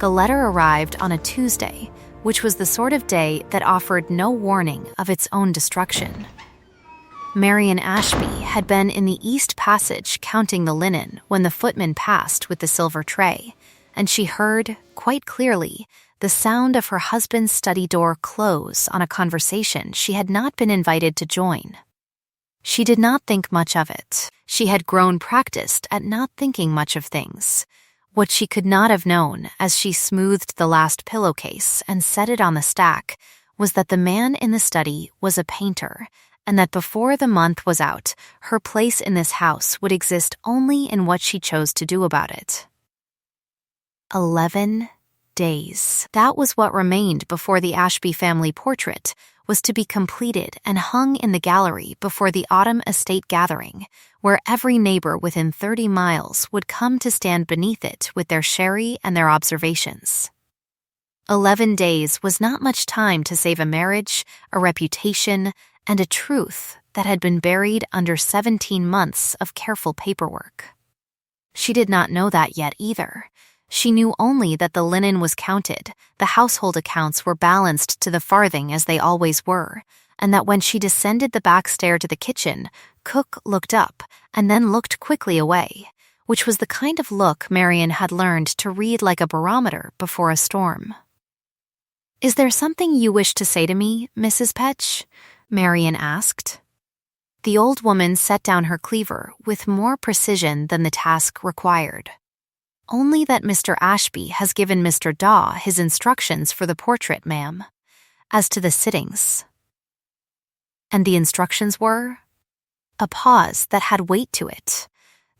The letter arrived on a Tuesday, which was the sort of day that offered no warning of its own destruction. Marion Ashby had been in the East Passage counting the linen when the footman passed with the silver tray, and she heard, quite clearly, the sound of her husband's study door close on a conversation she had not been invited to join. She did not think much of it. She had grown practiced at not thinking much of things. What she could not have known as she smoothed the last pillowcase and set it on the stack was that the man in the study was a painter, and that before the month was out, her place in this house would exist only in what she chose to do about it. 11 days. That was what remained before the Ashby family portrait was to be completed and hung in the gallery before the autumn estate gathering, where every neighbor within 30 miles would come to stand beneath it with their sherry and their observations. 11 days was not much time to save a marriage, a reputation, and a truth that had been buried under 17 months of careful paperwork. She did not know that yet either. She knew only that the linen was counted, the household accounts were balanced to the farthing as they always were, and that when she descended the back stair to the kitchen, Cook looked up and then looked quickly away, which was the kind of look Marion had learned to read like a barometer before a storm. "Is there something you wish to say to me, Mrs. Petch?" Marion asked. The old woman set down her cleaver with more precision than the task required. "Only that Mr. Ashby has given Mr. Daw his instructions for the portrait, ma'am, as to the sittings." "And the instructions were?" A pause that had weight to it.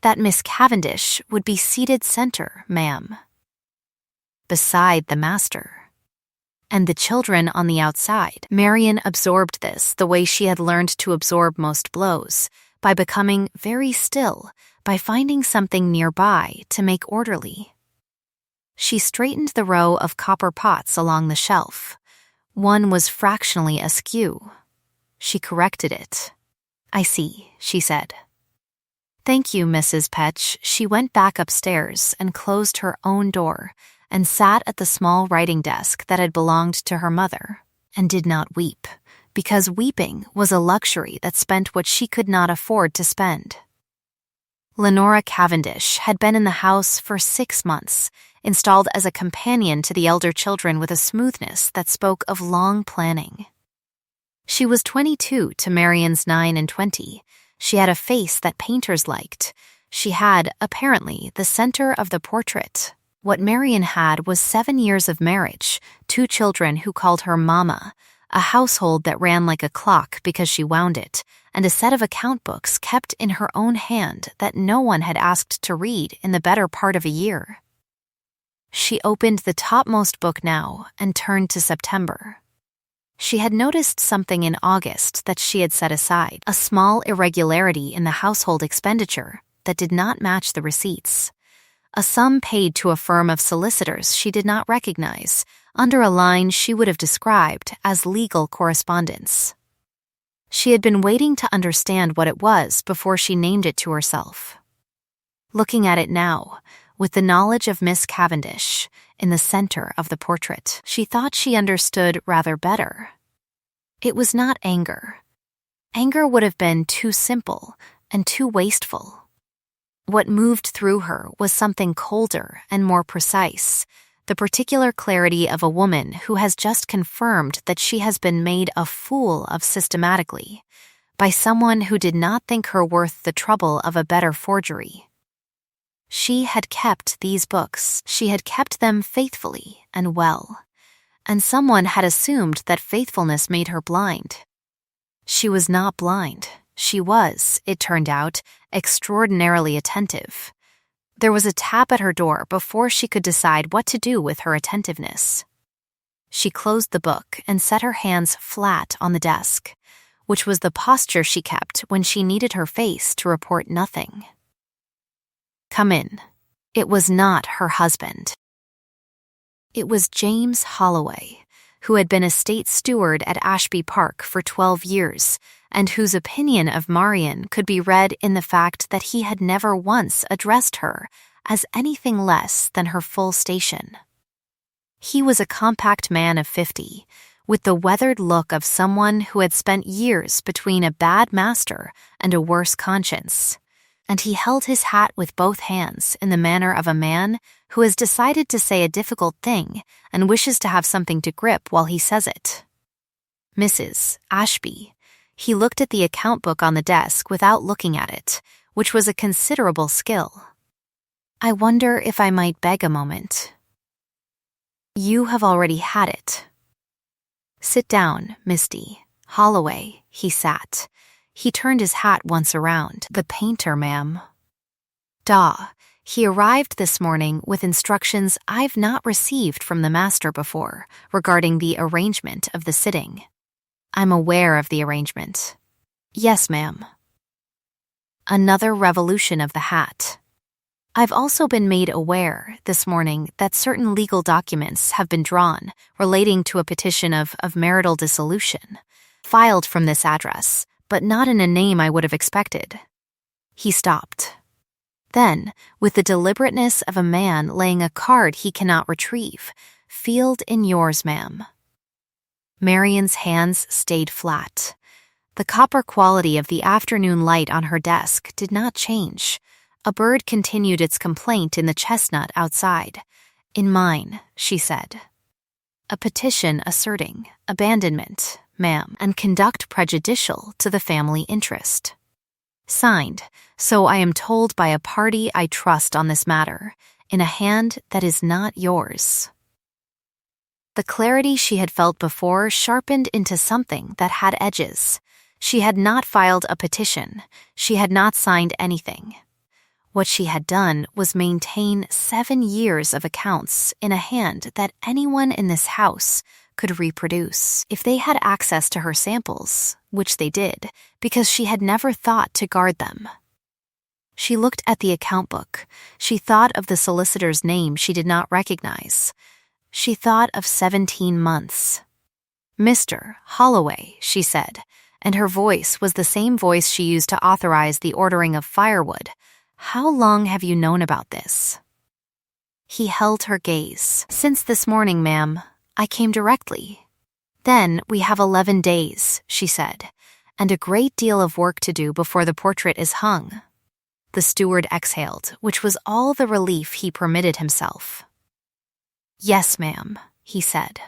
"That Miss Cavendish would be seated center, ma'am, beside the master, and the children on the outside." Marion absorbed this the way she had learned to absorb most blows, by becoming very still, by finding something nearby to make orderly. She straightened the row of copper pots along the shelf. One was fractionally askew. She corrected it. "I see," she said. "Thank you, Mrs. Petch." She went back upstairs and closed her own door and sat at the small writing desk that had belonged to her mother, and did not weep, because weeping was a luxury that spent what she could not afford to spend. Lenora Cavendish had been in the house for 6 months, installed as a companion to the elder children with a smoothness that spoke of long planning. She was 22 to Marion's 9 and 20. She had a face that painters liked. She had, apparently, the center of the portrait. What Marion had was 7 years of marriage, 2 children who called her Mama, a household that ran like a clock because she wound it, and a set of account books kept in her own hand that no one had asked to read in the better part of a year. She opened the topmost book now and turned to September. She had noticed something in August that she had set aside, a small irregularity in the household expenditure that did not match the receipts. A sum paid to a firm of solicitors she did not recognize, under a line she would have described as legal correspondence. She had been waiting to understand what it was before she named it to herself. Looking at it now, with the knowledge of Miss Cavendish in the center of the portrait, she thought she understood rather better. It was not anger. Anger would have been too simple and too wasteful. What moved through her was something colder and more precise, the particular clarity of a woman who has just confirmed that she has been made a fool of systematically, by someone who did not think her worth the trouble of a better forgery. She had kept these books. She had kept them faithfully and well, and someone had assumed that faithfulness made her blind. She was not blind. She was, it turned out, extraordinarily attentive. There was a tap at her door before she could decide what to do with her attentiveness. She closed the book and set her hands flat on the desk, which was the posture she kept when she needed her face to report nothing. "Come in." It was not her husband. It was James Holloway, who had been estate steward at Ashby Park for 12 years, and whose opinion of Marion could be read in the fact that he had never once addressed her as anything less than her full station. He was a compact man of 50, with the weathered look of someone who had spent years between a bad master and a worse conscience, and he held his hat with both hands in the manner of a man who has decided to say a difficult thing and wishes to have something to grip while he says it. Mrs. Ashby. He looked at the account book on the desk without looking at it, which was a considerable skill. I wonder if I might beg a moment. You have already had it. Sit down, Misty. Holloway, he sat. He turned his hat once around. The painter, ma'am. He arrived this morning with instructions I've not received from the master before regarding the arrangement of the sitting. I'm aware of the arrangement. Yes, ma'am. Another revolution of the hat. I've also been made aware this morning that certain legal documents have been drawn relating to a petition of marital dissolution, filed from this address, but not in a name I would have expected. He stopped. Then, with the deliberateness of a man laying a card he cannot retrieve, "Field in yours, ma'am." Marian's hands stayed flat. The copper quality of the afternoon light on her desk did not change. A bird continued its complaint in the chestnut outside. "In mine," she said. "A petition asserting abandonment, ma'am, and conduct prejudicial to the family interest. Signed, so I am told by a party I trust on this matter, in a hand that is not yours." The clarity she had felt before sharpened into something that had edges. She had not filed a petition. She had not signed anything. What she had done was maintain 7 years of accounts in a hand that anyone in this house could reproduce if they had access to her samples, which they did, because she had never thought to guard them. She looked at the account book. She thought of the solicitor's name she did not recognize. She thought of 17 months. "Mr. Holloway," she said, and her voice was the same voice she used to authorize the ordering of firewood. "How long have you known about this?" He held her gaze. "Since this morning, ma'am. I came directly." "Then we have 11 days, she said, "and a great deal of work to do before the portrait is hung." The steward exhaled, which was all the relief he permitted himself. "Yes, ma'am," he said.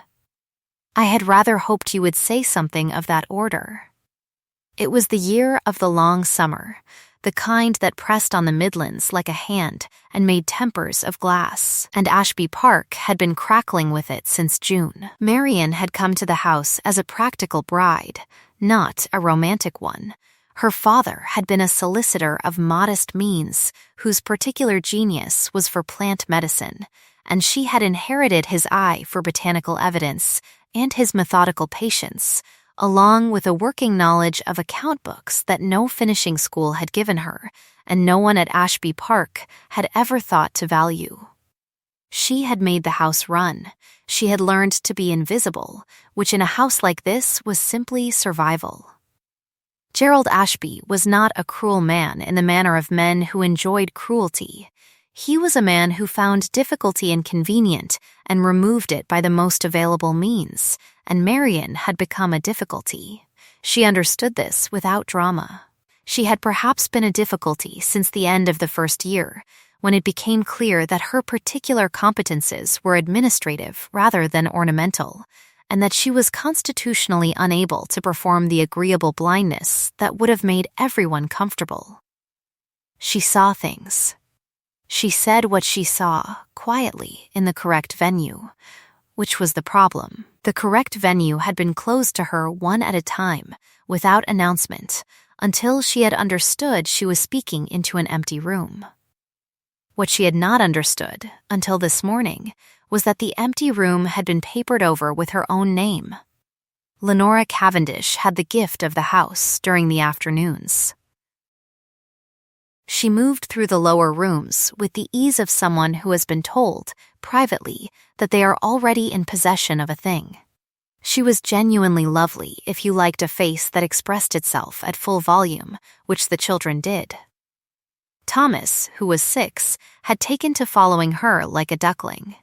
"I had rather hoped you would say something of that order." It was the year of the long summer, the kind that pressed on the Midlands like a hand and made tempers of glass, and Ashby Park had been crackling with it since June. Marian had come to the house as a practical bride, not a romantic one. Her father had been a solicitor of modest means, whose particular genius was for plant medicine, and she had inherited his eye for botanical evidence and his methodical patience, along with a working knowledge of account books that no finishing school had given her, and no one at Ashby Park had ever thought to value. She had made the house run. She had learned to be invisible, which in a house like this was simply survival. Gerald Ashby was not a cruel man in the manner of men who enjoyed cruelty. He was a man who found difficulty inconvenient and removed it by the most available means, and Marian had become a difficulty. She understood this without drama. She had perhaps been a difficulty since the end of the first year, when it became clear that her particular competences were administrative rather than ornamental, and that she was constitutionally unable to perform the agreeable blindness that would have made everyone comfortable. She saw things. She said what she saw, quietly, in the correct venue, which was the problem. The correct venue had been closed to her one at a time, without announcement, until she had understood she was speaking into an empty room. What she had not understood, until this morning, was that the empty room had been papered over with her own name. Lenora Cavendish had the gift of the house during the afternoons. She moved through the lower rooms with the ease of someone who has been told, privately, that they are already in possession of a thing. She was genuinely lovely if you liked a face that expressed itself at full volume, which the children did. Thomas, who was 6, had taken to following her like a duckling.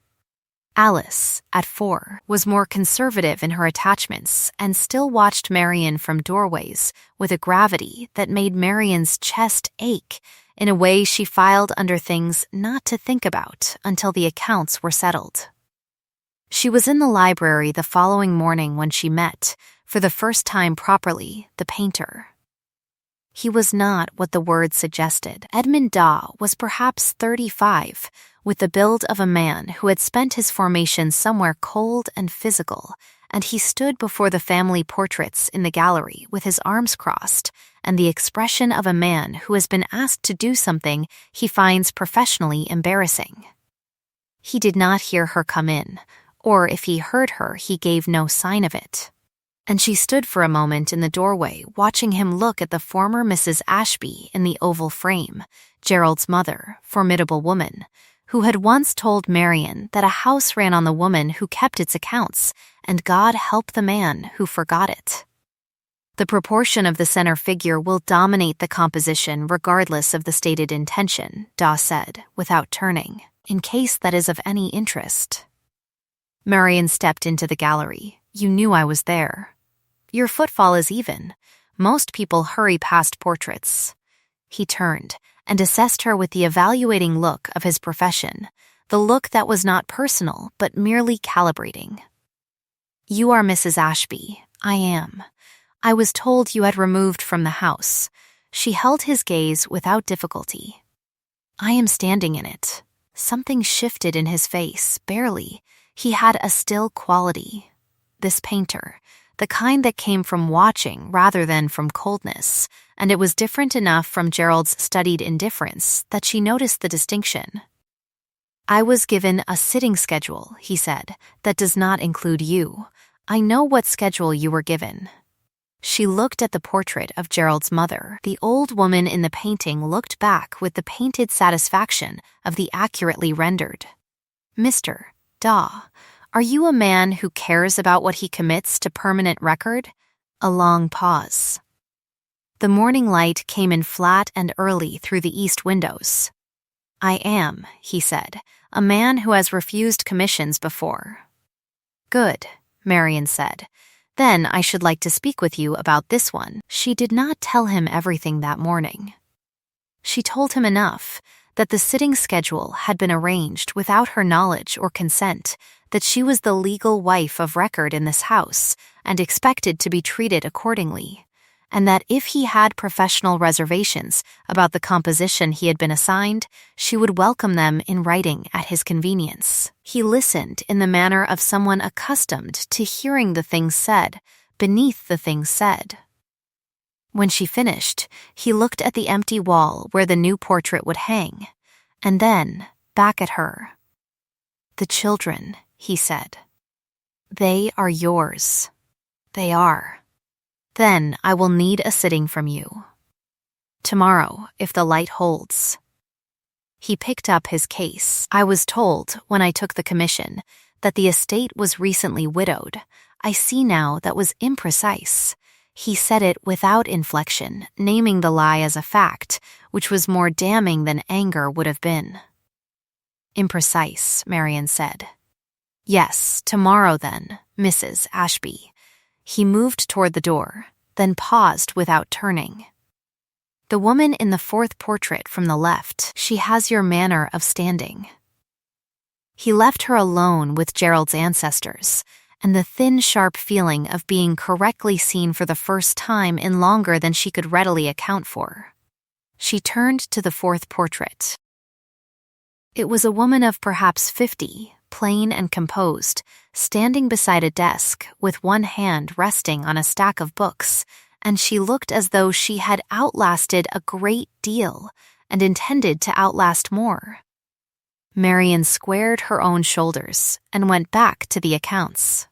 Alice, at 4, was more conservative in her attachments and still watched Marian from doorways with a gravity that made Marian's chest ache in a way she filed under things not to think about until the accounts were settled. She was in the library the following morning when she met, for the first time properly, the painter. He was not what the word suggested. Edmund Daw was perhaps 35, with the build of a man who had spent his formation somewhere cold and physical, and he stood before the family portraits in the gallery with his arms crossed and the expression of a man who has been asked to do something he finds professionally embarrassing. He did not hear her come in, or if he heard her, he gave no sign of it. And she stood for a moment in the doorway watching him look at the former Mrs. Ashby in the oval frame, Gerald's mother, formidable woman, who had once told Marian that a house ran on the woman who kept its accounts, and God help the man who forgot it. The proportion of the center figure will dominate the composition regardless of the stated intention, Daw said, without turning, in case that is of any interest. Marian stepped into the gallery. You knew I was there. Your footfall is even. Most people hurry past portraits. He turned and assessed her with the evaluating look of his profession, the look that was not personal but merely calibrating. You are Mrs. Ashby. I am. I was told you had removed from the house. She held his gaze without difficulty. I am standing in it. Something shifted in his face, barely. He had a still quality. This painter, the kind that came from watching rather than from coldness, and it was different enough from Gerald's studied indifference that she noticed the distinction. I was given a sitting schedule, he said, that does not include you. I know what schedule you were given. She looked at the portrait of Gerald's mother. The old woman in the painting looked back with the painted satisfaction of the accurately rendered. Mr. Daw, are you a man who cares about what he commits to permanent record? A long pause. The morning light came in flat and early through the east windows. I am, he said, a man who has refused commissions before. Good, Marian said. Then I should like to speak with you about this one. She did not tell him everything that morning. She told him enough, that the sitting schedule had been arranged without her knowledge or consent, that she was the legal wife of record in this house and expected to be treated accordingly, and that if he had professional reservations about the composition he had been assigned, she would welcome them in writing at his convenience. He listened in the manner of someone accustomed to hearing the things said beneath the things said. When she finished, he looked at the empty wall where the new portrait would hang, and then back at her. The children, he said. They are yours. They are. Then I will need a sitting from you. Tomorrow, if the light holds. He picked up his case. I was told, when I took the commission, that the estate was recently widowed. I see now that was imprecise. He said it without inflection, naming the lie as a fact, which was more damning than anger would have been. Imprecise, Marian said. Yes, tomorrow then, Mrs. Ashby. He moved toward the door, then paused without turning. The woman in the fourth portrait from the left, she has your manner of standing. He left her alone with Gerald's ancestors, and the thin, sharp feeling of being correctly seen for the first time in longer than she could readily account for. She turned to the fourth portrait. It was a woman of perhaps 50, plain and composed, standing beside a desk with one hand resting on a stack of books, and she looked as though she had outlasted a great deal and intended to outlast more. Marian squared her own shoulders and went back to the accounts.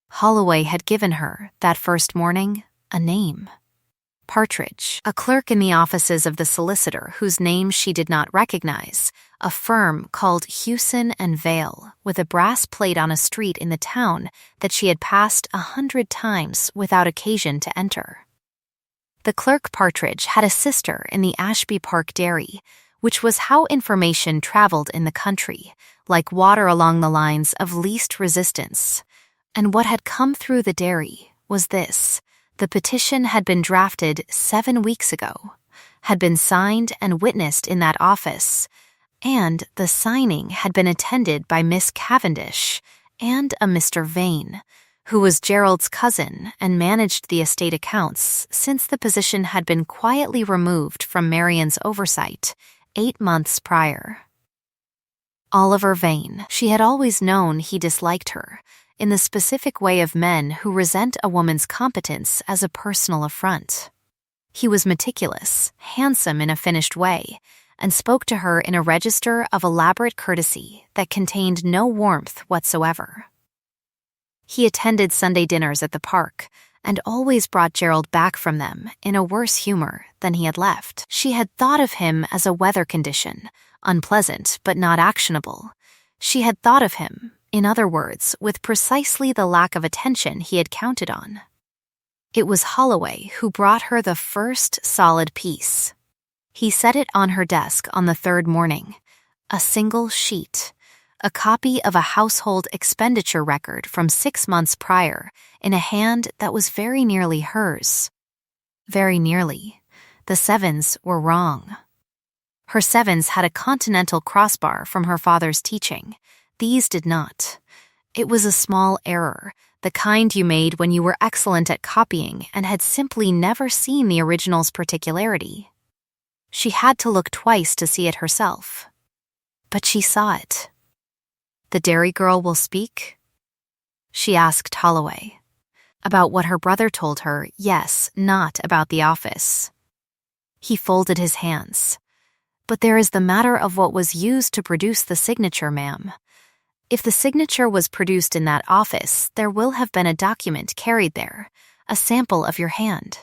Holloway had given her, that first morning, a name. Partridge, a clerk in the offices of the solicitor whose name she did not recognize, a firm called Hewson and Vale, with a brass plate on a street in the town that she had passed 100 times without occasion to enter. The clerk Partridge had a sister in the Ashby Park dairy, which was how information traveled in the country, like water along the lines of least resistance. And what had come through the dairy was this: the petition had been drafted 7 weeks ago, had been signed and witnessed in that office, and the signing had been attended by Miss Cavendish and a Mr. Vane, who was Gerald's cousin and managed the estate accounts since the position had been quietly removed from Marian's oversight 8 months prior. Oliver Vane. She had always known he disliked her, in the specific way of men who resent a woman's competence as a personal affront. He was meticulous, handsome in a finished way, and spoke to her in a register of elaborate courtesy that contained no warmth whatsoever. He attended Sunday dinners at the park and always brought Gerald back from them in a worse humor than he had left. She had thought of him as a weather condition, unpleasant but not actionable. She had thought of him, in other words, with precisely the lack of attention he had counted on. It was Holloway who brought her the first solid piece. He set it on her desk on the 3rd morning, a single sheet, a copy of a household expenditure record from 6 months prior in a hand that was very nearly hers. Very nearly. The 7s were wrong. Her 7s had a continental crossbar from her father's teaching. These did not. It was a small error, the kind you made when you were excellent at copying and had simply never seen the original's particularity. She had to look twice to see it herself. But she saw it. "The dairy girl will speak?" she asked Holloway. About what her brother told her, yes, not about the office. He folded his hands. "But there is the matter of what was used to produce the signature, ma'am. If the signature was produced in that office, there will have been a document carried there, a sample of your hand."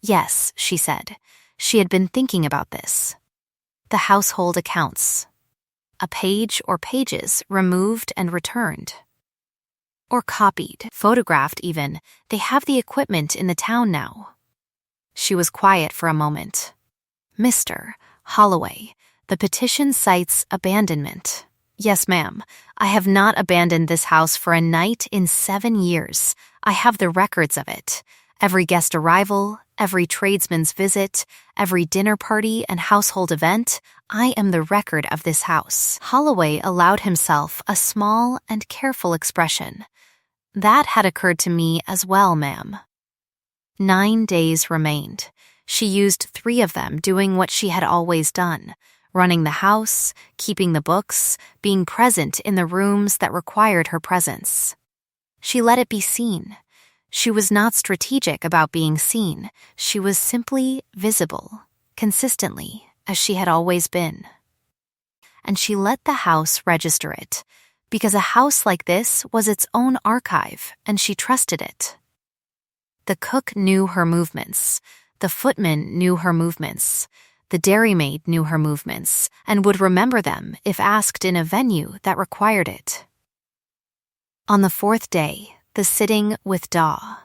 "Yes," she said. She had been thinking about this. "The household accounts. A page or pages removed and returned. Or copied, photographed even. They have the equipment in the town now." She was quiet for a moment. "Mr. Holloway, the petition cites abandonment." "Yes, ma'am. I have not abandoned this house for a night in 7 years. I have the records of it. Every guest arrival, every tradesman's visit, every dinner party and household event, I am the record of this house." Holloway allowed himself a small and careful expression. "That had occurred to me as well, ma'am." 9 days remained. She used 3 of them doing what she had always done, running the house, keeping the books, being present in the rooms that required her presence. She let it be seen. She was not strategic about being seen. She was simply visible, consistently, as she had always been. And she let the house register it, because a house like this was its own archive, and she trusted it. The cook knew her movements. The footman knew her movements. The dairymaid knew her movements, and would remember them if asked in a venue that required it. On the 4th day, the sitting with Daw.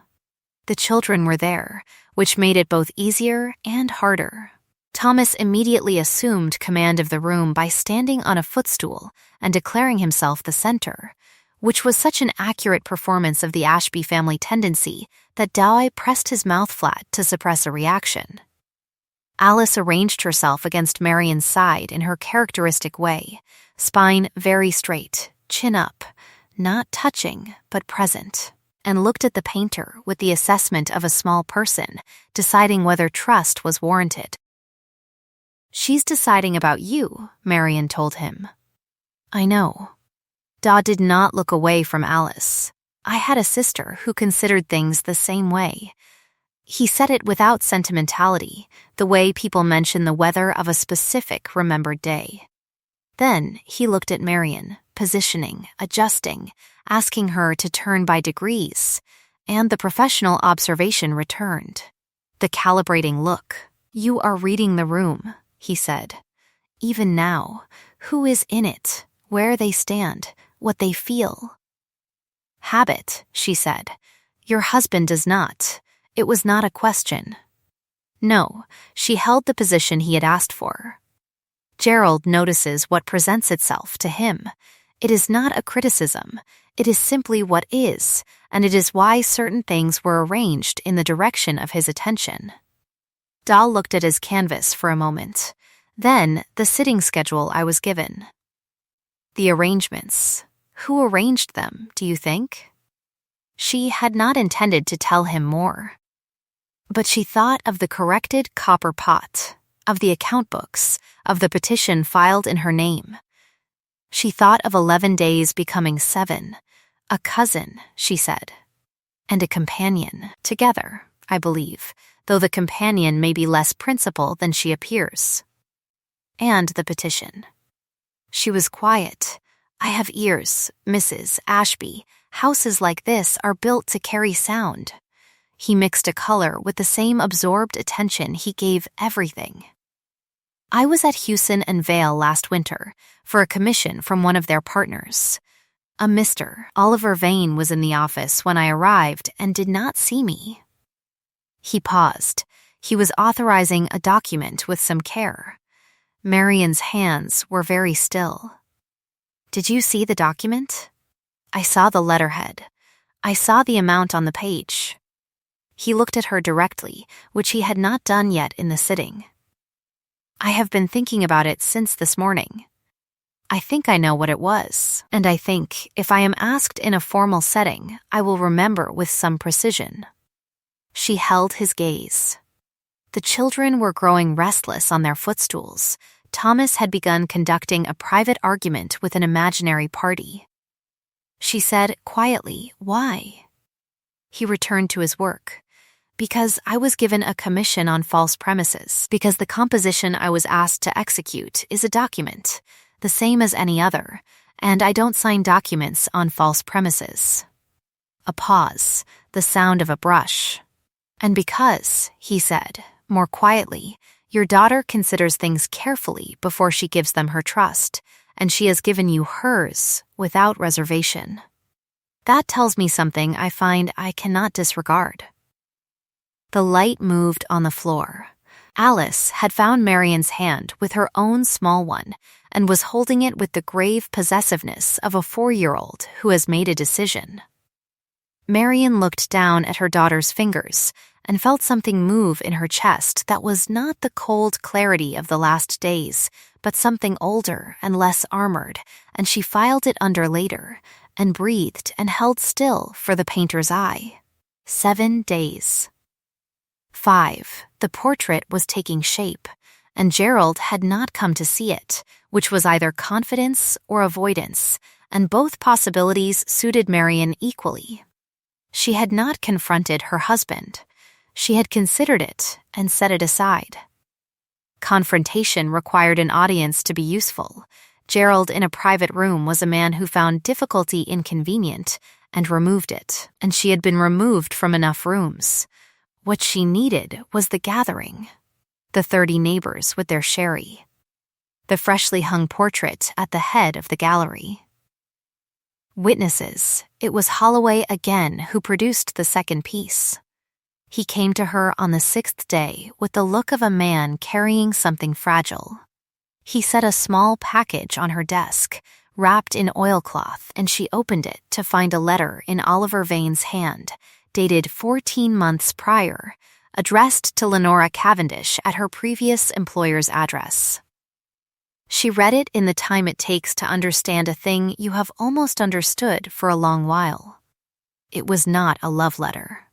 The children were there, which made it both easier and harder. Thomas immediately assumed command of the room by standing on a footstool and declaring himself the center, which was such an accurate performance of the Ashby family tendency that Daw pressed his mouth flat to suppress a reaction. Alice arranged herself against Marian's side in her characteristic way, spine very straight, chin up, not touching, but present, and looked at the painter with the assessment of a small person, deciding whether trust was warranted. "She's deciding about you," Marian told him. "I know." Daw did not look away from Alice. "I had a sister who considered things the same way." He said it without sentimentality, the way people mention the weather of a specific remembered day. Then he looked at Marian, positioning, adjusting, asking her to turn by degrees, and the professional observation returned. The calibrating look. "You are reading the room," he said. "Even now, who is in it, where they stand, what they feel." "Habit," she said. "Your husband does not. It was not a question." No, she held the position he had asked for. Gerald notices what presents itself to him. It is not a criticism. It is simply what is, and it is why certain things were arranged in the direction of his attention. Dahl looked at his canvas for a moment. Then, the sitting schedule I was given. The arrangements. Who arranged them, do you think? She had not intended to tell him more. But she thought of the corrected copper pot, of the account books, of the petition filed in her name. She thought of 11 days becoming 7, a cousin, she said, and a companion, together, I believe, though the companion may be less principal than she appears. And the petition. She was quiet. I have ears, Mrs. Ashby. Houses like this are built to carry sound. He mixed a color with the same absorbed attention he gave everything. I was at Hewson and Vale last winter for a commission from one of their partners. A Mr. Oliver Vane was in the office when I arrived and did not see me. He paused. He was authorizing a document with some care. Marian's hands were very still. Did you see the document? I saw the letterhead. I saw the amount on the page. He looked at her directly, which he had not done yet in the sitting. I have been thinking about it since this morning. I think I know what it was, and I think, if I am asked in a formal setting, I will remember with some precision. She held his gaze. The children were growing restless on their footstools. Thomas had begun conducting a private argument with an imaginary party. She said quietly, "Why?" He returned to his work. "Because I was given a commission on false premises, because the composition I was asked to execute is a document, the same as any other, and I don't sign documents on false premises." A pause, the sound of a brush. "And because," he said, more quietly, "your daughter considers things carefully before she gives them her trust, and she has given you hers without reservation. That tells me something I find I cannot disregard." The light moved on the floor. Alice had found Marian's hand with her own small one and was holding it with the grave possessiveness of a 4-year-old who has made a decision. Marian looked down at her daughter's fingers and felt something move in her chest that was not the cold clarity of the last days, but something older and less armored, and she filed it under later, and breathed and held still for the painter's eye. 7 days. 5. The portrait was taking shape, and Gerald had not come to see it, which was either confidence or avoidance, and both possibilities suited Marian equally. She had not confronted her husband. She had considered it and set it aside. Confrontation required an audience to be useful. Gerald in a private room was a man who found difficulty inconvenient and removed it, and she had been removed from enough rooms. What she needed was the gathering, the 30 neighbors with their sherry, the freshly hung portrait at the head of the gallery. Witnesses, it was Holloway again who produced the second piece. He came to her on the 6th day with the look of a man carrying something fragile. He set a small package on her desk, wrapped in oilcloth, and she opened it to find a letter in Oliver Vane's hand, dated 14 months prior, addressed to Lenora Cavendish at her previous employer's address. She read it in the time it takes to understand a thing you have almost understood for a long while. It was not a love letter.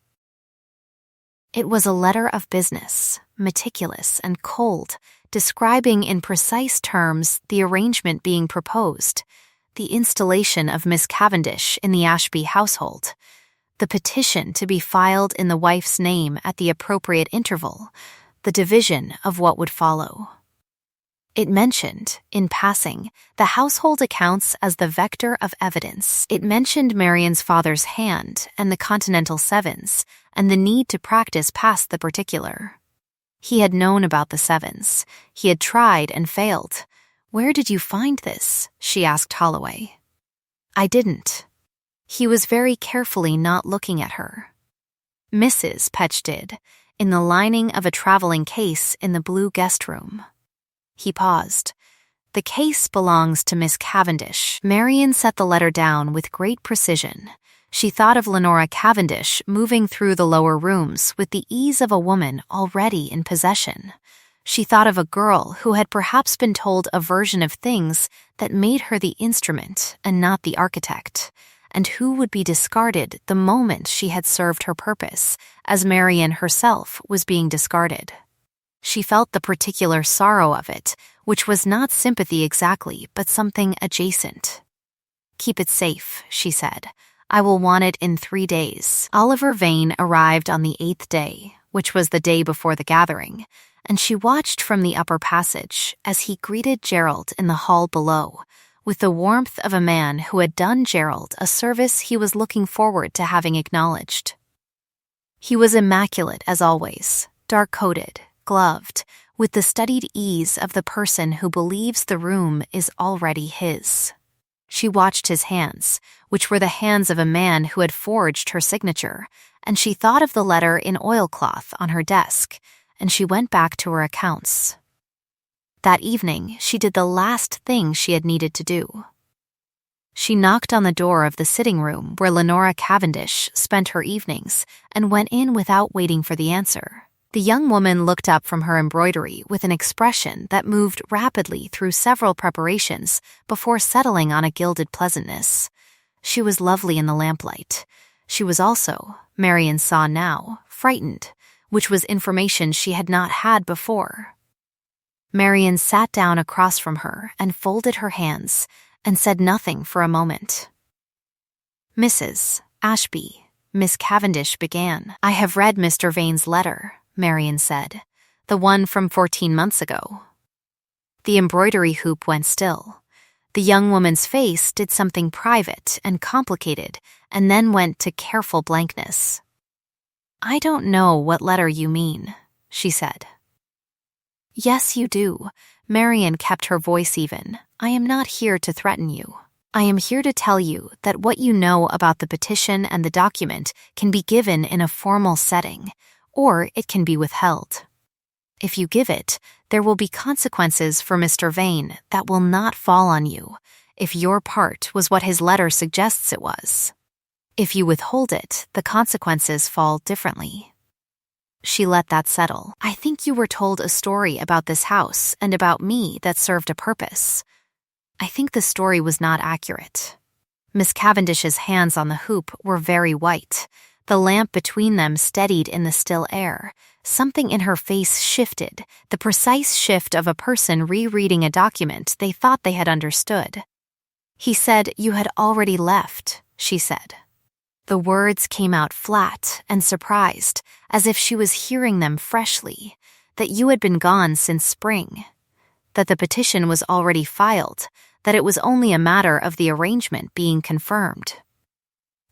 It was a letter of business, meticulous and cold, describing in precise terms the arrangement being proposed, the installation of Miss Cavendish in the Ashby household, the petition to be filed in the wife's name at the appropriate interval, the division of what would follow. It mentioned, in passing, the household accounts as the vector of evidence. It mentioned Marian's father's hand and the Continental Sevens, and the need to practice past the particular. He had known about the sevens. He had tried and failed. "Where did you find this?" she asked Holloway. "I didn't." He was very carefully not looking at her. "Mrs. Petch did, in the lining of a traveling case in the blue guest room." He paused. The case belongs to Miss Cavendish. Marian set the letter down with great precision. She thought of Lenora Cavendish moving through the lower rooms with the ease of a woman already in possession. She thought of a girl who had perhaps been told a version of things that made her the instrument and not the architect, and who would be discarded the moment she had served her purpose, as Marian herself was being discarded. She felt the particular sorrow of it, which was not sympathy exactly, but something adjacent. "Keep it safe," she said. "I will want it in 3 days." Oliver Vane arrived on the 8th day, which was the day before the gathering, and she watched from the upper passage as he greeted Gerald in the hall below, with the warmth of a man who had done Gerald a service he was looking forward to having acknowledged. He was immaculate as always, dark-coated, gloved, with the studied ease of the person who believes the room is already his. She watched his hands, which were the hands of a man who had forged her signature, and she thought of the letter in oilcloth on her desk, and she went back to her accounts. That evening, she did the last thing she had needed to do. She knocked on the door of the sitting room where Lenora Cavendish spent her evenings and went in without waiting for the answer. The young woman looked up from her embroidery with an expression that moved rapidly through several preparations before settling on a gilded pleasantness. She was lovely in the lamplight. She was also, Marian saw now, frightened, which was information she had not had before. Marian sat down across from her and folded her hands and said nothing for a moment. "Mrs. Ashby," Miss Cavendish began. "I have read Mr. Vane's letter," Marian said, "the one from 14 months ago." The embroidery hoop went still. The young woman's face did something private and complicated and then went to careful blankness. "I don't know what letter you mean," she said. "Yes, you do." Marian kept her voice even. "I am not here to threaten you. I am here to tell you that what you know about the petition and the document can be given in a formal setting, or it can be withheld. If you give it, there will be consequences for Mr. Vane that will not fall on you, if your part was what his letter suggests it was. If you withhold it, the consequences fall differently." She let that settle. "I think you were told a story about this house and about me that served a purpose. I think the story was not accurate." Miss Cavendish's hands on the hoop were very white. The lamp between them steadied in the still air. Something in her face shifted, the precise shift of a person rereading a document they thought they had understood. "He said you had already left," she said. The words came out flat and surprised, as if she was hearing them freshly, that you had been gone since spring, that the petition was already filed, that it was only a matter of the arrangement being confirmed.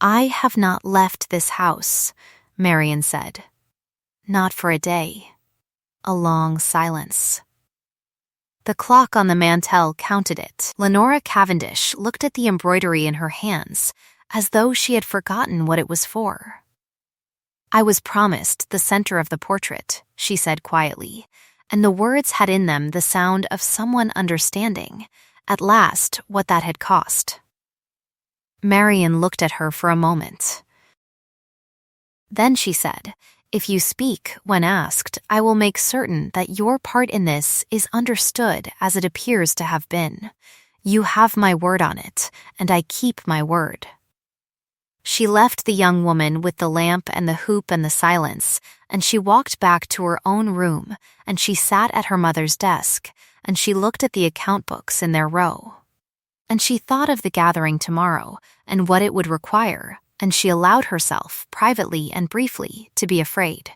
"I have not left this house," Marian said. "Not for a day." A long silence. The clock on the mantel counted it. Lenora Cavendish looked at the embroidery in her hands as though she had forgotten what it was for. "I was promised the center of the portrait," she said quietly, and the words had in them the sound of someone understanding, at last, what that had cost. Marian looked at her for a moment. Then she said, "If you speak when asked, I will make certain that your part in this is understood as it appears to have been. You have my word on it, and I keep my word." She left the young woman with the lamp and the hoop and the silence, and she walked back to her own room, and she sat at her mother's desk, and she looked at the account books in their row. And she thought of the gathering tomorrow and what it would require, and she allowed herself, privately and briefly, to be afraid.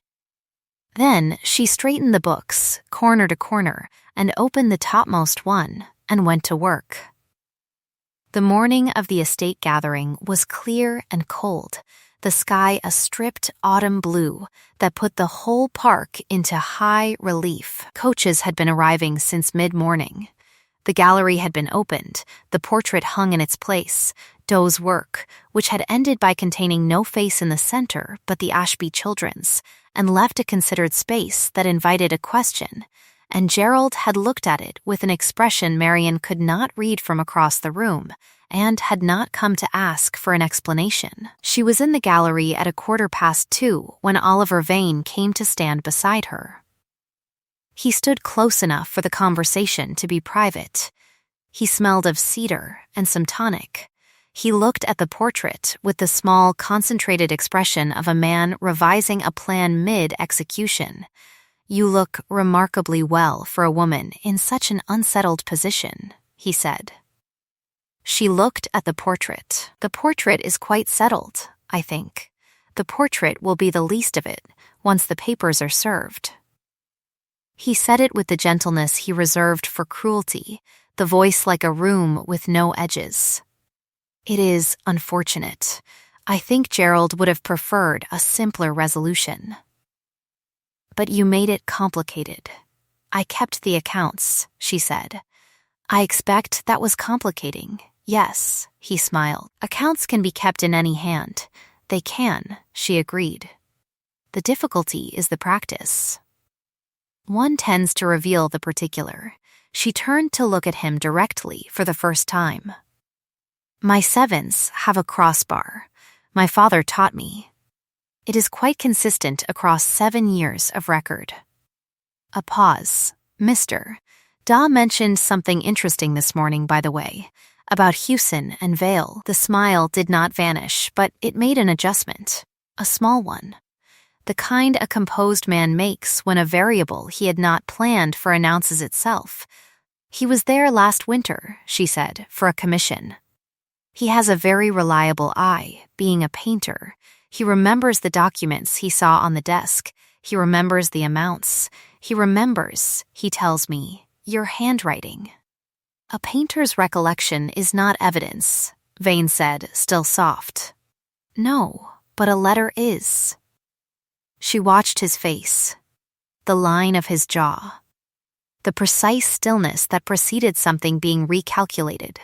Then she straightened the books, corner to corner, and opened the topmost one, and went to work. The morning of the estate gathering was clear and cold, the sky a stripped autumn blue that put the whole park into high relief. Coaches had been arriving since mid-morning. The gallery had been opened, the portrait hung in its place, Doe's work, which had ended by containing no face in the center but the Ashby children's, and left a considered space that invited a question, and Gerald had looked at it with an expression Marian could not read from across the room, and had not come to ask for an explanation. She was in the gallery at 2:15 when Oliver Vane came to stand beside her. He stood close enough for the conversation to be private. He smelled of cedar and some tonic. He looked at the portrait with the small, concentrated expression of a man revising a plan mid-execution. "You look remarkably well for a woman in such an unsettled position," he said. She looked at the portrait. "The portrait is quite settled, I think. The portrait will be the least of it, once the papers are served." He said it with the gentleness he reserved for cruelty, the voice like a room with no edges. "It is unfortunate. I think Gerald would have preferred a simpler resolution." "But you made it complicated." "I kept the accounts," she said. "I expect that was complicating. Yes," he smiled. "Accounts can be kept in any hand." "They can," she agreed. "The difficulty is the practice. One tends to reveal the particular." She turned to look at him directly for the first time. "My sevens have a crossbar. My father taught me. It is quite consistent across 7 years of record." A pause. "Mr. Daw mentioned something interesting this morning, by the way, about Hewson and Vale." The smile did not vanish, but it made an adjustment. A small one. The kind a composed man makes when a variable he had not planned for announces itself. "He was there last winter," she said, "for a commission. He has a very reliable eye, being a painter. He remembers the documents he saw on the desk. He remembers the amounts. He remembers, he tells me, your handwriting." "A painter's recollection is not evidence," Vane said, still soft. "No, but a letter is." She watched his face, the line of his jaw, the precise stillness that preceded something being recalculated.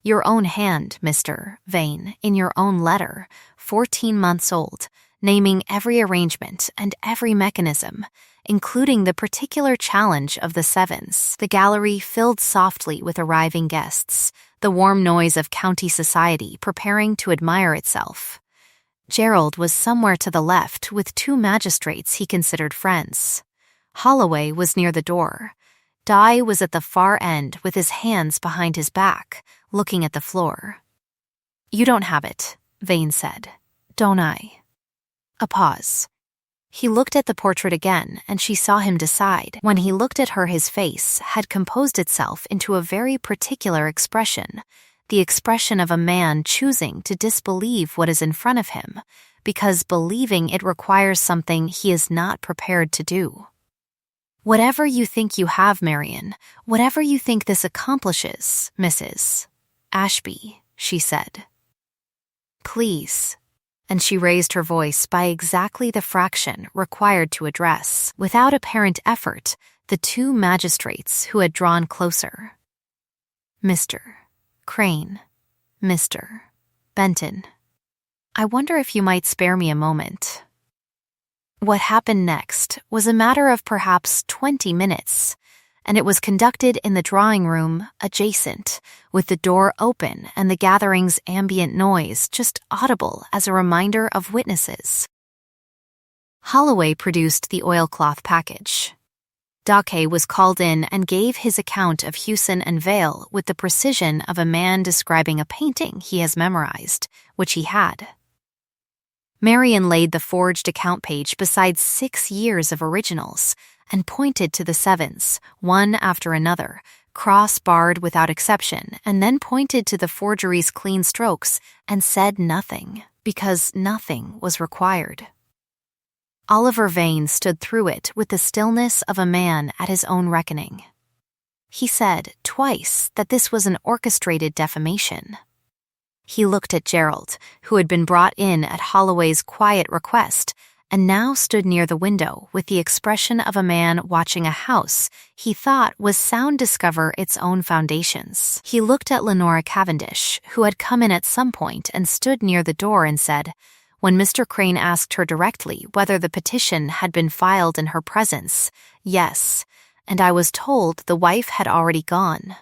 "Your own hand, Mr. Vane, in your own letter, 14 months old, naming every arrangement and every mechanism, including the particular challenge of the sevens." The gallery filled softly with arriving guests, the warm noise of county society preparing to admire itself. Gerald was somewhere to the left with 2 magistrates he considered friends. Holloway was near the door. Dye was at the far end with his hands behind his back, looking at the floor. "You don't have it," Vane said. "Don't I?" A pause. He looked at the portrait again, and she saw him decide. When he looked at her, his face had composed itself into a very particular expression, the expression of a man choosing to disbelieve what is in front of him, because believing it requires something he is not prepared to do. "Whatever you think you have, Marian, whatever you think this accomplishes, Mrs. Ashby," she said. "Please." And she raised her voice by exactly the fraction required to address, without apparent effort, the 2 magistrates who had drawn closer. "Mr. Crane, Mr. Benton, I wonder if you might spare me a moment." What happened next was a matter of perhaps 20 minutes, and it was conducted in the drawing room adjacent, with the door open and the gathering's ambient noise just audible as a reminder of witnesses. Holloway produced the oilcloth package. Dake was called in and gave his account of Hewson and Vale with the precision of a man describing a painting he has memorized, which he had. Marian laid the forged account page beside 6 years of originals and pointed to the sevens, one after another, cross-barred without exception, and then pointed to the forgery's clean strokes and said nothing, because nothing was required. Oliver Vane stood through it with the stillness of a man at his own reckoning. He said twice that this was an orchestrated defamation. He looked at Gerald, who had been brought in at Holloway's quiet request, and now stood near the window with the expression of a man watching a house he thought was sound discover its own foundations. He looked at Lenora Cavendish, who had come in at some point and stood near the door, and said, when Mr. Crane asked her directly whether the petition had been filed in her presence, yes, and I was told the wife had already gone.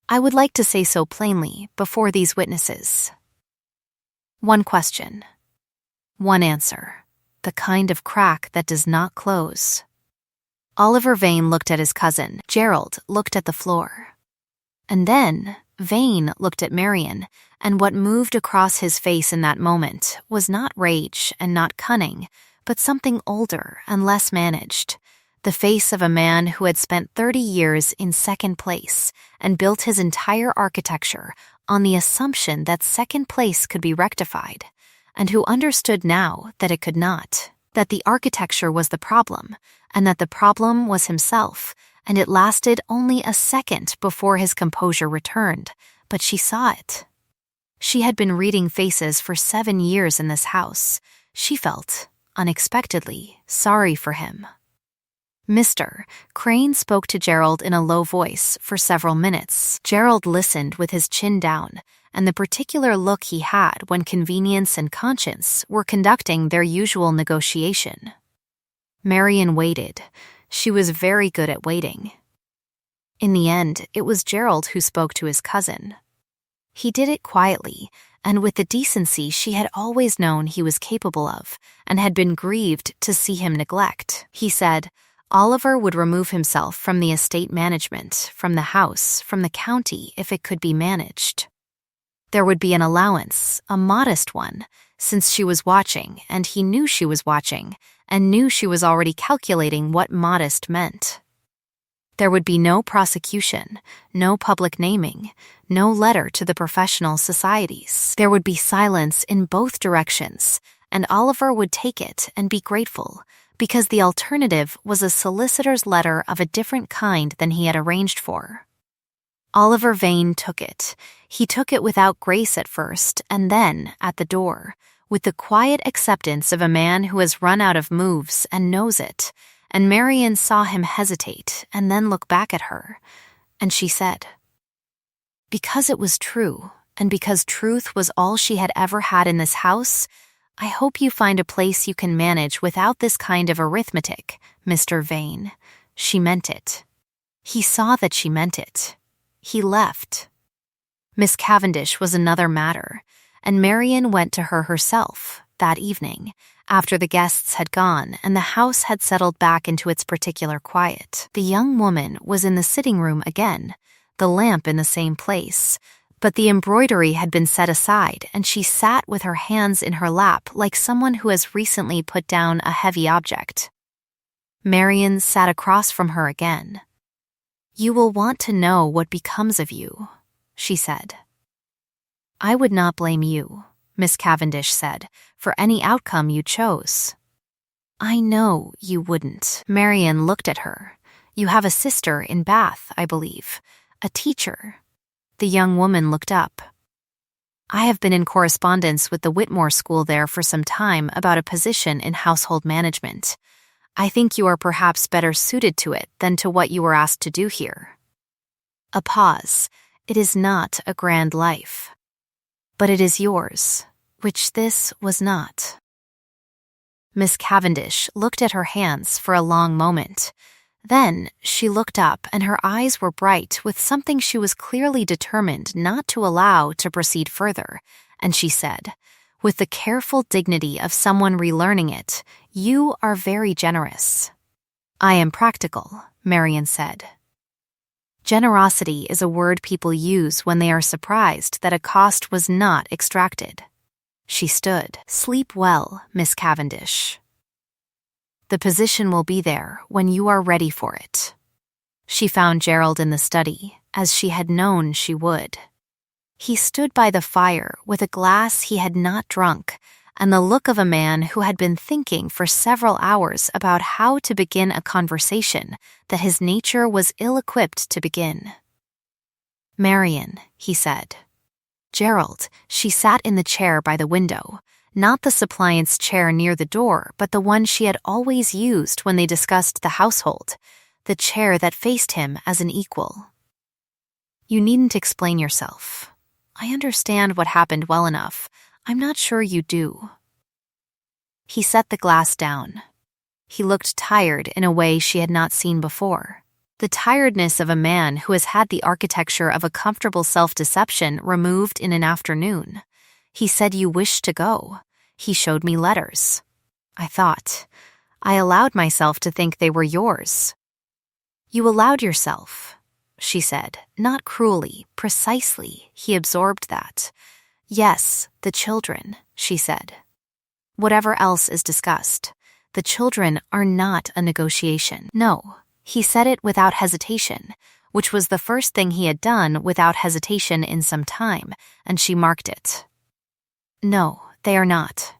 I would like to say so plainly before these witnesses. One question. One answer. The kind of crack that does not close. Oliver Vane looked at his cousin. Gerald looked at the floor. And then Vane looked at Marian, and what moved across his face in that moment was not rage and not cunning, but something older and less managed. The face of a man who had spent 30 years in second place and built his entire architecture on the assumption that second place could be rectified, and who understood now that it could not, that the architecture was the problem, and that the problem was himself, and it lasted only a second before his composure returned, but she saw it. She had been reading faces for 7 years in this house. She felt, unexpectedly, sorry for him. Mr. Crane spoke to Gerald in a low voice for several minutes. Gerald listened with his chin down, and the particular look he had when convenience and conscience were conducting their usual negotiation. Marian waited. She was very good at waiting. In the end, it was Gerald who spoke to his cousin. He did it quietly, and with the decency she had always known he was capable of, and had been grieved to see him neglect. He said, Oliver would remove himself from the estate management, from the house, from the county, if it could be managed. There would be an allowance, a modest one, since she was watching, and he knew she was watching, and knew she was already calculating what modest meant. There would be no prosecution, no public naming, no letter to the professional societies. There would be silence in both directions, and Oliver would take it and be grateful, because the alternative was a solicitor's letter of a different kind than he had arranged for. Oliver Vane took it. He took it without grace at first, and then, at the door, with the quiet acceptance of a man who has run out of moves and knows it, and Marian saw him hesitate and then look back at her, and she said, "Because it was true, and because truth was all she had ever had in this house, I hope you find a place you can manage without this kind of arithmetic, Mr. Vane." She meant it. He saw that she meant it. He left. Miss Cavendish was another matter, and Marian went to her herself that evening, after the guests had gone and the house had settled back into its particular quiet. The young woman was in the sitting room again, the lamp in the same place, but the embroidery had been set aside, and she sat with her hands in her lap like someone who has recently put down a heavy object. Marian sat across from her again. "You will want to know what becomes of you," she said. "I would not blame you," Miss Cavendish said, "for any outcome you chose." "I know you wouldn't." Marian looked at her. "You have a sister in Bath, I believe, a teacher." The young woman looked up. "I have been in correspondence with the Whitmore School there for some time about a position in household management. I think you are perhaps better suited to it than to what you were asked to do here." A pause. "It is not a grand life. But it is yours, which this was not." Miss Cavendish looked at her hands for a long moment. Then she looked up, and her eyes were bright with something she was clearly determined not to allow to proceed further, and she said, with the careful dignity of someone relearning it, "You are very generous." "I am practical," Marian said. Generosity is a word people use when they are surprised that a cost was not extracted. She stood. "Sleep well, Miss Cavendish. The position will be there when you are ready for it." She found Gerald in the study, as she had known she would. He stood by the fire with a glass he had not drunk, and the look of a man who had been thinking for several hours about how to begin a conversation that his nature was ill-equipped to begin. "Marian," he said. "Gerald," she sat in the chair by the window, not the suppliant's chair near the door, but the one she had always used when they discussed the household, the chair that faced him as an equal. "You needn't explain yourself. I understand what happened well enough. I'm not sure you do." He set the glass down. He looked tired in a way she had not seen before. the tiredness of a man who has had the architecture of a comfortable self-deception removed in an afternoon. He said you wished to go. He showed me letters. I thought. I allowed myself to think they were yours. You allowed yourself, she said, not cruelly, precisely. He absorbed that. Yes, the children, she said. Whatever else is discussed, the children are not a negotiation. No, he said it without hesitation, which was the first thing he had done without hesitation in some time, and she marked it. No, they are not.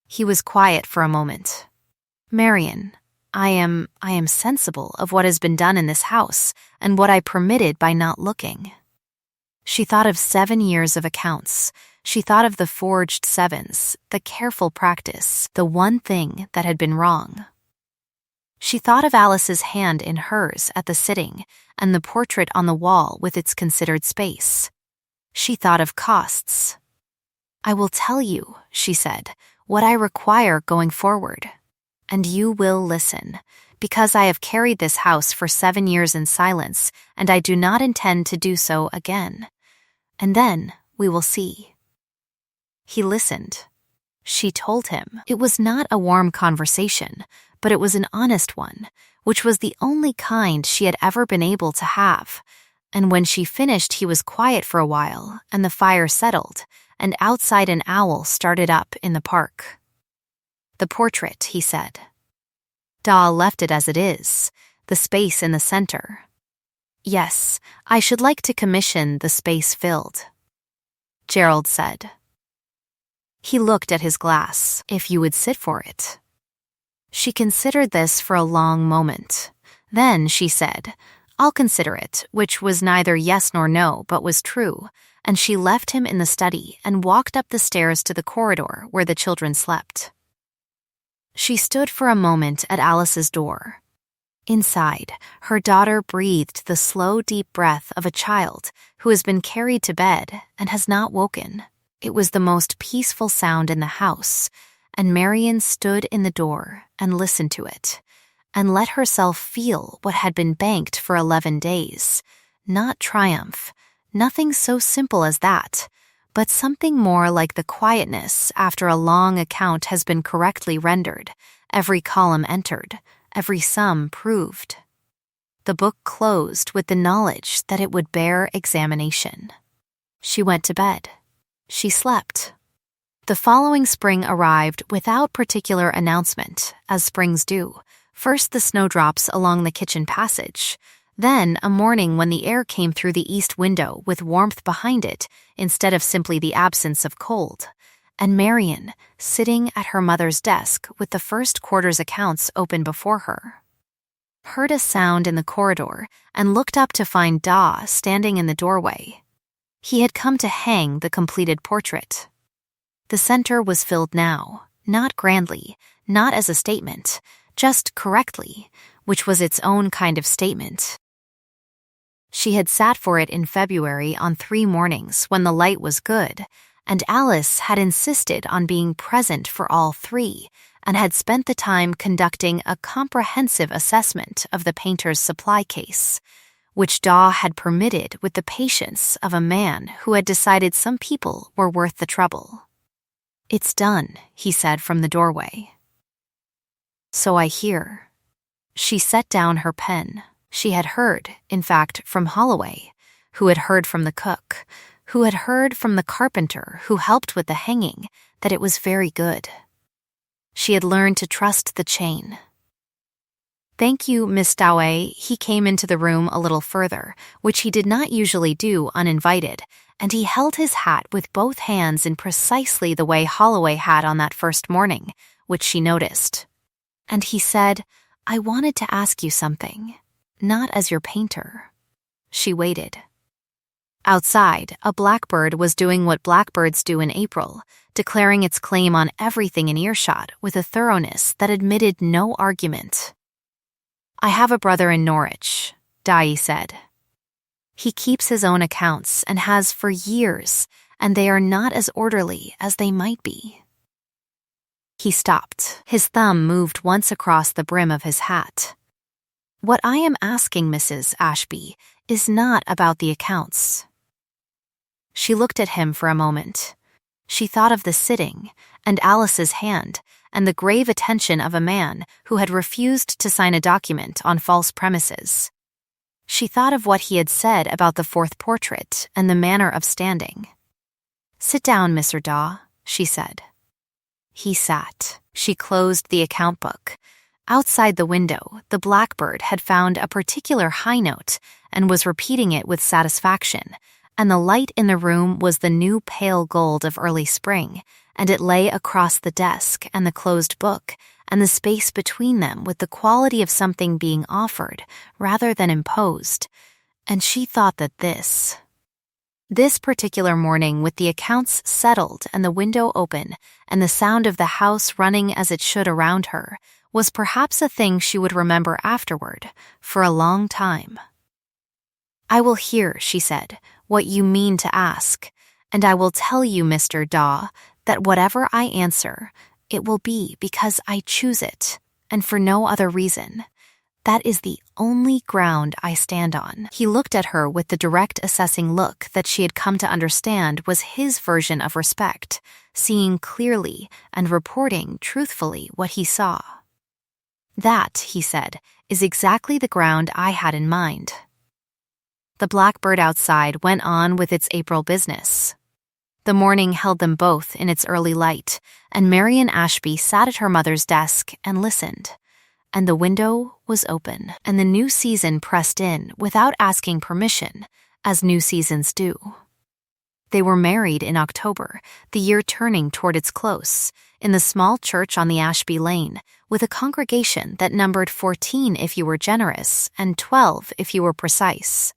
He was quiet for a moment. Marian, I am sensible of what has been done in this house and what I permitted by not looking. She thought of 7 years of accounts. She thought of the forged sevens, the careful practice, the one thing that had been wrong. She thought of Alice's hand in hers at the sitting and the portrait on the wall with its considered space. She thought of costs. I will tell you, she said, what I require going forward. And you will listen, because I have carried this house for 7 years in silence, and I do not intend to do so again. And then we will see. He listened. She told him. It was not a warm conversation, but it was an honest one, which was the only kind she had ever been able to have. And when she finished, he was quiet for a while, and the fire settled, and outside an owl started up in the park. The portrait, he said. Da left it as it is, the space in the center. Yes, I should like to commission the space filled. Gerald said. He looked at his glass, if you would sit for it. She considered this for a long moment. Then she said, I'll consider it, which was neither yes nor no, but was true, and she left him in the study and walked up the stairs to the corridor where the children slept. She stood for a moment at Alice's door. Inside, her daughter breathed the slow, deep breath of a child who has been carried to bed and has not woken. It was the most peaceful sound in the house, and Marian stood in the door and listened to it, and let herself feel what had been banked for 11 days. Not triumph, nothing so simple as that, but something more like the quietness after a long account has been correctly rendered, every column entered, every sum proved. The book closed with the knowledge that it would bear examination. She went to bed. She slept. The following spring arrived without particular announcement, as springs do. First the snowdrops along the kitchen passage, then a morning when the air came through the east window with warmth behind it instead of simply the absence of cold, and Marian sitting at her mother's desk with the first quarter's accounts open before her. Heard a sound in the corridor and looked up to find Da standing in the doorway. He had come to hang the completed portrait. The center was filled now, not grandly, not as a statement, just correctly, which was its own kind of statement. She had sat for it in February on 3 mornings when the light was good, and Alice had insisted on being present for all 3 and had spent the time conducting a comprehensive assessment of the painter's supply case, which Da had permitted with the patience of a man who had decided some people were worth the trouble. It's done, he said from the doorway. So I hear. She set down her pen. She had heard, in fact, from Holloway, who had heard from the cook, who had heard from the carpenter who helped with the hanging, that it was very good. She had learned to trust the chain. Thank you, Miss Doway. He came into the room a little further, which he did not usually do uninvited, and he held his hat with both hands in precisely the way Holloway had on that first morning, which she noticed. And he said, I wanted to ask you something. Not as your painter. She waited. Outside, a blackbird was doing what blackbirds do in April, declaring its claim on everything in earshot with a thoroughness that admitted no argument. I have a brother in Norwich, Dai said. He keeps his own accounts and has for years, and they are not as orderly as they might be. He stopped. His thumb moved once across the brim of his hat. What I am asking, Mrs. Ashby, is not about the accounts." She looked at him for a moment. She thought of the sitting, and Alice's hand, and the grave attention of a man who had refused to sign a document on false premises. She thought of what he had said about the fourth portrait and the manner of standing. "Sit down, Mr. Daw," she said. He sat. She closed the account book. Outside the window, the blackbird had found a particular high note and was repeating it with satisfaction, and the light in the room was the new pale gold of early spring, and it lay across the desk and the closed book, and the space between them with the quality of something being offered rather than imposed. And she thought that this particular morning, with the accounts settled and the window open and the sound of the house running as it should around her, was perhaps a thing she would remember afterward for a long time. "I will hear," she said, "what you mean to ask, and I will tell you, Mr. Daw, that whatever I answer, it will be because I choose it, and for no other reason. That is the only ground I stand on." He looked at her with the direct assessing look that she had come to understand was his version of respect, seeing clearly and reporting truthfully what he saw. "That," he said, "is exactly the ground I had in mind." The blackbird outside went on with its April business. The morning held them both in its early light, and Marian Ashby sat at her mother's desk and listened. And the window was open, and the new season pressed in without asking permission, as new seasons do. They were married in October, the year turning toward its close, in the small church on the Ashby Lane, with a congregation that numbered 14 if you were generous and 12 if you were precise.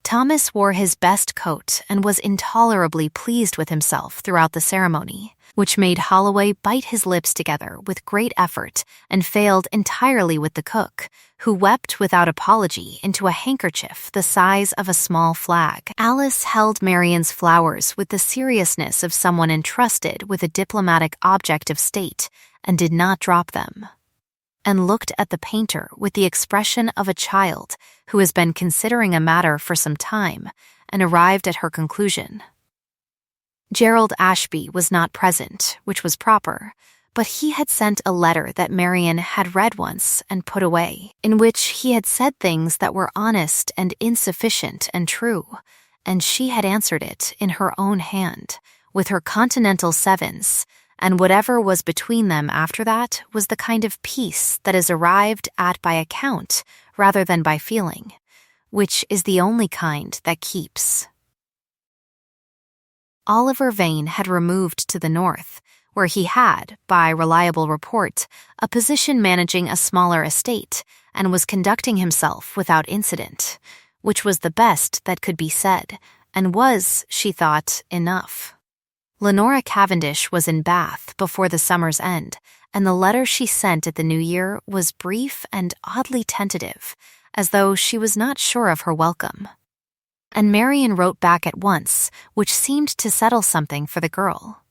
Thomas wore his best coat and was intolerably pleased with himself throughout the ceremony, which made Holloway bite his lips together with great effort and failed entirely with the cook, who wept without apology into a handkerchief the size of a small flag. Alice held Marian's flowers with the seriousness of someone entrusted with a diplomatic object of state and did not drop them, and looked at the painter with the expression of a child who has been considering a matter for some time and arrived at her conclusion. Gerald Ashby was not present, which was proper, but he had sent a letter that Marian had read once and put away, in which he had said things that were honest and insufficient and true, and she had answered it in her own hand, with her continental sevens, and whatever was between them after that was the kind of peace that is arrived at by account rather than by feeling, which is the only kind that keeps. Oliver Vane had removed to the north, where he had, by reliable report, a position managing a smaller estate, and was conducting himself without incident, which was the best that could be said, and was, she thought, enough. Lenora Cavendish was in Bath before the summer's end, and the letter she sent at the New Year was brief and oddly tentative, as though she was not sure of her welcome. And Marian wrote back at once, which seemed to settle something for the girl.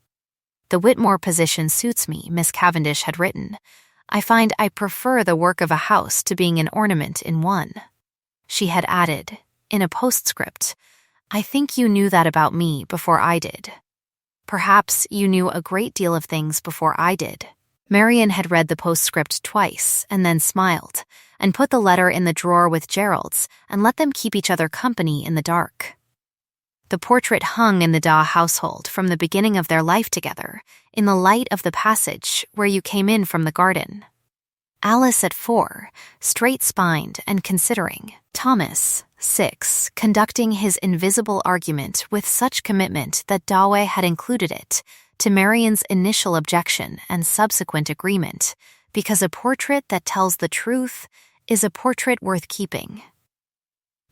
"The Whitmore position suits me," Miss Cavendish had written. "I find I prefer the work of a house to being an ornament in one." She had added, in a postscript, "I think you knew that about me before I did. Perhaps you knew a great deal of things before I did." Marian had read the postscript twice and then smiled, and put the letter in the drawer with Gerald's and let them keep each other company in the dark. The portrait hung in the Daw household from the beginning of their life together, in the light of the passage where you came in from the garden. Alice at 4, straight-spined and considering. Thomas, 6, conducting his invisible argument with such commitment that Dawe had included it, to Marian's initial objection and subsequent agreement, because a portrait that tells the truth is a portrait worth keeping.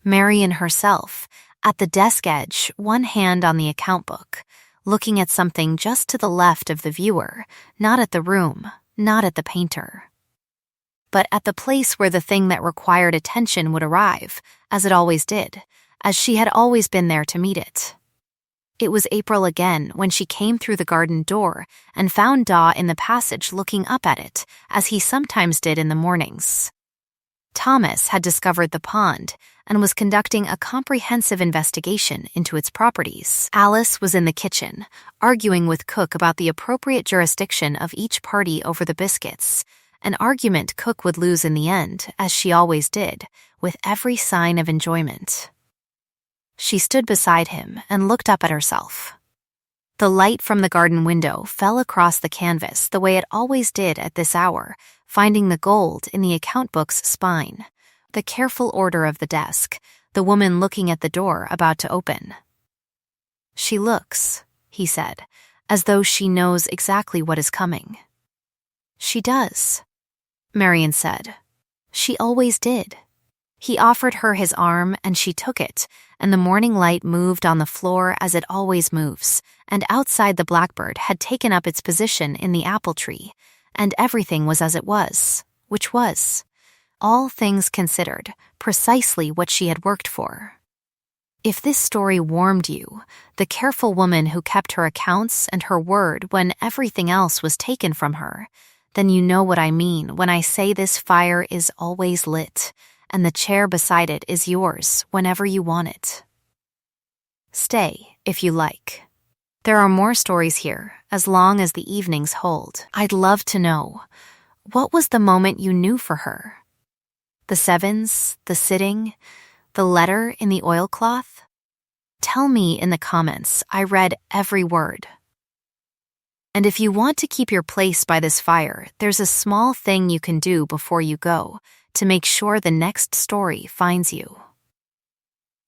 Marian herself, at the desk edge, one hand on the account book, looking at something just to the left of the viewer, not at the room, not at the painter, but at the place where the thing that required attention would arrive, as it always did, as she had always been there to meet it. It was April again when she came through the garden door and found Daw in the passage looking up at it, as he sometimes did in the mornings. Thomas had discovered the pond and was conducting a comprehensive investigation into its properties. Alice was in the kitchen, arguing with Cook about the appropriate jurisdiction of each party over the biscuits, an argument Cook would lose in the end, as she always did, with every sign of enjoyment. She stood beside him and looked up at herself. The light from the garden window fell across the canvas the way it always did at this hour, finding the gold in the account book's spine, the careful order of the desk, the woman looking at the door about to open. "She looks," he said, "as though she knows exactly what is coming." "She does," Marian said. "She always did." He offered her his arm and she took it, and the morning light moved on the floor as it always moves, and outside the blackbird had taken up its position in the apple tree, and everything was as it was, which was, all things considered, precisely what she had worked for. If this story warmed you, the careful woman who kept her accounts and her word when everything else was taken from her, then you know what I mean when I say this fire is always lit, and the chair beside it is yours whenever you want it. Stay, if you like. There are more stories here, as long as the evenings hold. I'd love to know, what was the moment you knew for her? The sevens, the sitting, the letter in the oilcloth? Tell me in the comments. I read every word. And if you want to keep your place by this fire, there's a small thing you can do before you go to make sure the next story finds you.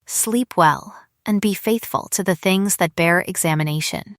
Sleep well and be faithful to the things that bear examination.